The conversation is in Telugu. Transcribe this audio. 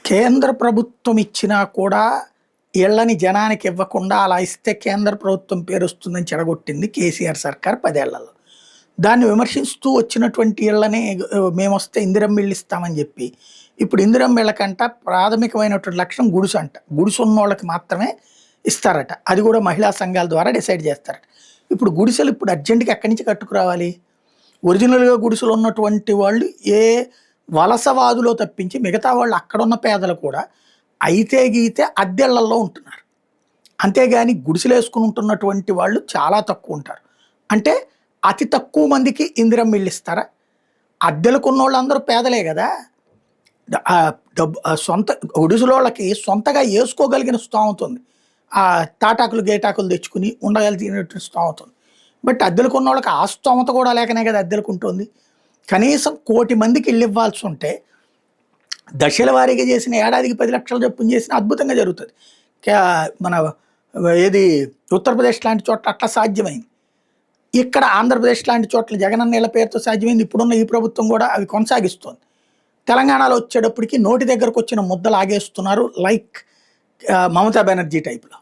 కేంద్ర ప్రభుత్వం ఇచ్చినా కూడా ఇళ్ళని జనానికి ఇవ్వకుండా అలా ఇస్తే కేంద్ర ప్రభుత్వం పేరు వస్తుందని చెడగొట్టింది కేసీఆర్ సర్కార్ 10 ఏళ్లలో. దాన్ని విమర్శిస్తూ వచ్చినటువంటి ఇళ్ళని మేమొస్తే ఇందిరమ్మ ఇళ్ళు ఇస్తామని చెప్పి, ఇప్పుడు ఇందిరమ్మ ఇళ్ళకంట ప్రాథమికమైనటువంటి లక్ష్యం గుడిసంట. గుడిసున్నోళ్ళకి మాత్రమే ఇస్తారట. అది కూడా మహిళా సంఘాల ద్వారా డిసైడ్ చేస్తారట. ఇప్పుడు గుడిసెలు ఇప్పుడు అర్జెంటుగా ఎక్కడి నుంచి కట్టుకురావాలి? ఒరిజినల్‌గా గుడిసెలు ఉన్నటువంటి వాళ్ళు ఏ వలసవాదులో తప్పించి మిగతా వాళ్ళు అక్కడున్న పేదలు కూడా అయితే గీతే అద్దెళ్లల్లో ఉంటున్నారు. అంతేగాని గుడిసెలేసుకుని ఉంటున్నటువంటి వాళ్ళు చాలా తక్కువ ఉంటారు. అంటే అతి తక్కువ మందికి ఇందిరమ్మ ఇళ్ళు ఇస్తారా? అద్దెలకున్నోళ్ళందరూ పేదలే కదా! సొంత గుడిసెలోళ్ళకి సొంతగా ఏసుకోగలిగిన స్తోమత ఉంది. తాటాకులు, గేటాకులు తెచ్చుకుని ఉండగలిగినటువంటి స్తోమత ఉంది. బట్ అద్దెలకున్నోళ్ళకి ఆ స్తోమత కూడా లేకనే కదా అద్దెలకుంటుంది. కనీసం 1 కోటి మందికి ఇళ్ళు ఇవ్వాల్సి ఉంటే దశల వారీగా చేసిన ఏడాదికి 10 లక్షల చొప్పున చేసిన అద్భుతంగా జరుగుతుంది. మన ఏది ఉత్తరప్రదేశ్ లాంటి చోట్ల అట్లా సాధ్యమైంది. ఇక్కడ ఆంధ్రప్రదేశ్ లాంటి చోట్ల జగనన్న ఇళ్ళ పేరుతో సాధ్యమైంది. ఇప్పుడున్న ఈ ప్రభుత్వం కూడా అవి కొనసాగిస్తోంది. తెలంగాణలో వచ్చేటప్పటికి నోటి దగ్గరకు వచ్చిన ముద్దలు ఆగేస్తున్నారు. లైక్ మమతా బెనర్జీ టైప్లో.